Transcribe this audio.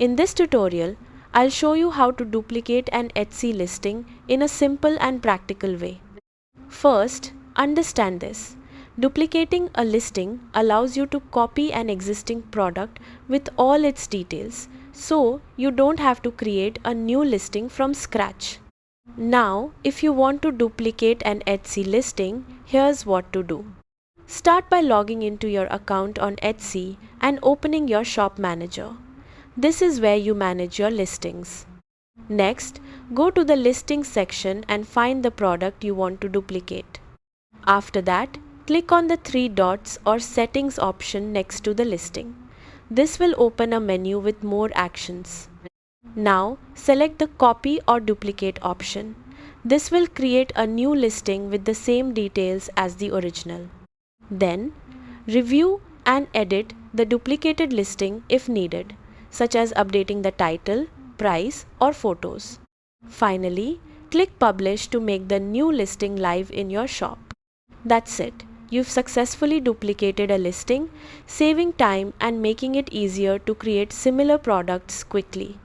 In this tutorial, I'll show you how to duplicate an Etsy listing in a simple and practical way. First, understand this. Duplicating a listing allows you to copy an existing product with all its details, so you don't have to create a new listing from scratch. Now, if you want to duplicate an Etsy listing, here's what to do. Start by logging into your account on Etsy and opening your shop manager. This is where you manage your listings. Next, go to the listings section and find the product you want to duplicate. After that, click on the three dots or settings option next to the listing. This will open a menu with more actions. Now, select the copy or duplicate option. This will create a new listing with the same details as the original. Then, review and edit the duplicated listing if needed, such as updating the title, price, or photos. Finally, click Publish to make the new listing live in your shop. That's it. You've successfully duplicated a listing, saving time and making it easier to create similar products quickly.